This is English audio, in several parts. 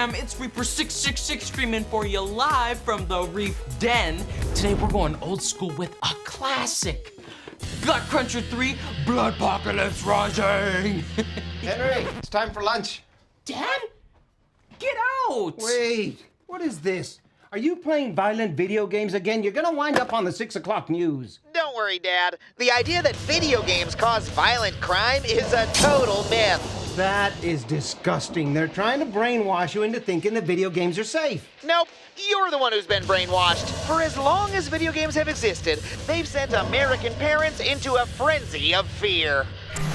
fam? It's Reaper666 streaming for you live from the Reef Den. Today we're going old school with a classic. Gut Cruncher 3, Bloodpocalypse Rising. Henry, it's time for lunch. Dad? Get out! Wait, what is this? Are you playing violent video games again? You're gonna wind up on the 6 o'clock news. Don't worry, Dad. The idea that video games cause violent crime is a total myth. That is disgusting. They're trying to brainwash you into thinking that video games are safe. Nope, you're the one who's been brainwashed. For as long as video games have existed, they've sent American parents into a frenzy of fear.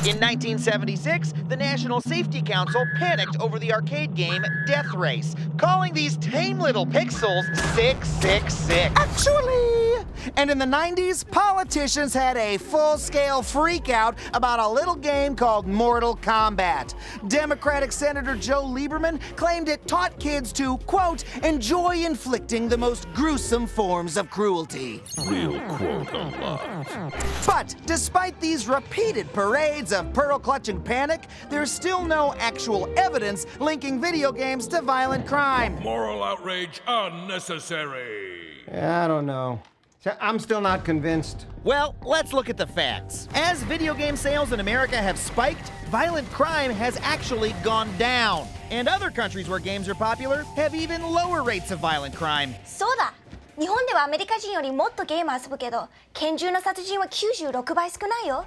In 1976, the National Safety Council panicked over the arcade game Death Race, calling these tame little pixels 666. Actually! And in the 90s, politicians had a full-scale freakout about a little game called Mortal Kombat. Democratic Senator Joe Lieberman claimed it taught kids to, quote, enjoy inflicting the most gruesome forms of cruelty. Real quote unlocked. But despite these repeated parades of pearl-clutching panic, there's still no actual evidence linking video games to violent crime. Moral outrage unnecessary. I don't know. I'm still not convinced. Well, let's look at the facts. As video game sales in America have spiked, violent crime has actually gone down. And other countries where games are popular have even lower rates of violent crime. そうだ。日本ではアメリカ人よりもっとゲーム遊ぶけど、拳銃の殺人は96倍少ないよ。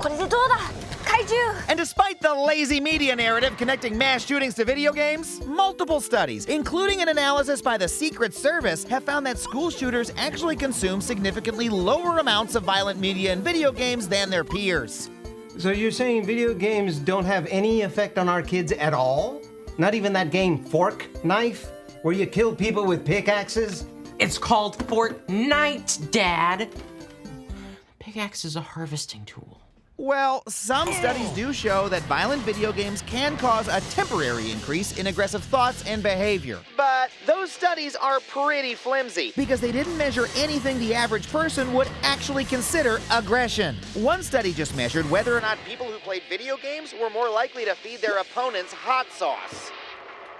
これでどうだ？怪獣! And despite the lazy media narrative connecting mass shootings to video games, multiple studies, including an analysis by the Secret Service, have found that school shooters actually consume significantly lower amounts of violent media in video games than their peers. So you're saying video games don't have any effect on our kids at all? Not even that game Fork Knife, where you kill people with pickaxes? It's called Fortnite, Dad. Pickaxe is a harvesting tool. Well, some studies do show that violent video games can cause a temporary increase in aggressive thoughts and behavior. But those studies are pretty flimsy. Because they didn't measure anything the average person would actually consider aggression. One study just measured whether or not People who played video games were more likely to feed their opponents hot sauce.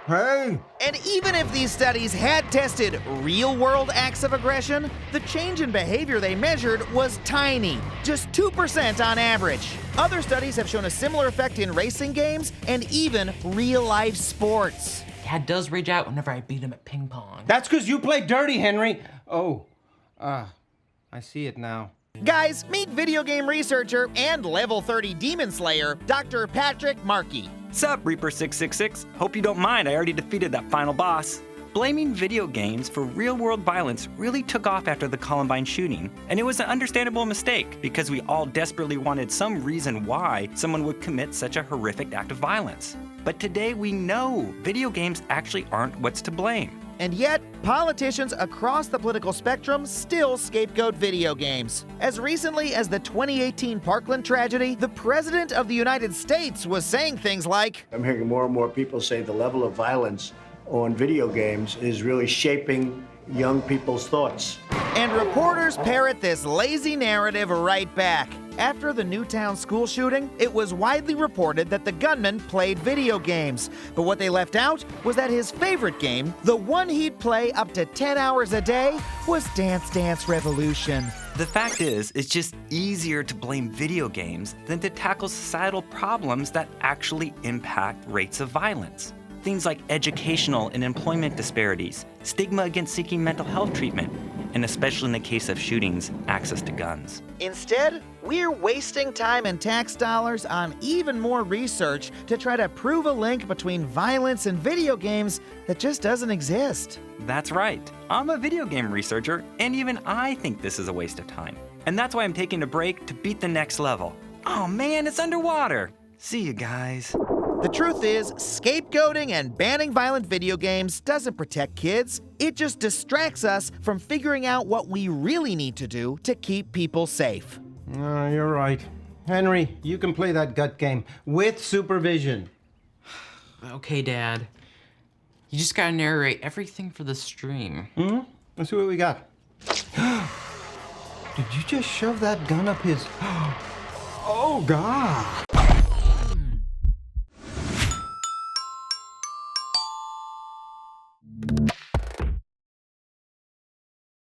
Hey! And even if these studies had tested real-world acts of aggression, the change in behavior they measured was tiny, just 2% on average. Other studies have shown a similar effect in racing games and even real-life sports. Dad does rage out whenever I beat him at ping pong. That's because you play dirty, Henry. Oh, I see it now. Guys, meet video game researcher and level 30 demon slayer, Dr. Patrick Markey. Sup, Reaper666? Hope you don't mind, I already defeated that final boss. Blaming video games for real-world violence really took off after the Columbine shooting, and it was an understandable mistake because we all desperately wanted some reason why someone would commit such a horrific act of violence. But today we know video games actually aren't what's to blame. And yet, politicians across the political spectrum still scapegoat video games. As recently as the 2018 Parkland tragedy, the President of the United States was saying things like, I'm hearing more and more people say the level of violence on video games is really shaping young people's thoughts. And reporters parrot this lazy narrative right back. After the Newtown school shooting, it was widely reported that the gunman played video games. But what they left out was that his favorite game, the one he'd play up to 10 hours a day, was Dance Dance Revolution. The fact is, it's just easier to blame video games than to tackle societal problems that actually impact rates of violence. Things like educational and employment disparities, stigma against seeking mental health treatment, and especially in the case of shootings, access to guns. Instead, we're wasting time and tax dollars on even more research to try to prove a link between violence and video games that just doesn't exist. That's right. I'm a video game researcher, and even I think this is a waste of time. And that's why I'm taking a break to beat the next level. Oh man, it's underwater. See you guys. The truth is, scapegoating and banning violent video games doesn't protect kids. It just distracts us from figuring out what we really need to do to keep people safe. You're right. Henry, you can play that gut game with supervision. Okay, Dad. You just gotta narrate everything for the stream. Let's see what we got. Did you just shove that gun up his... Oh, God.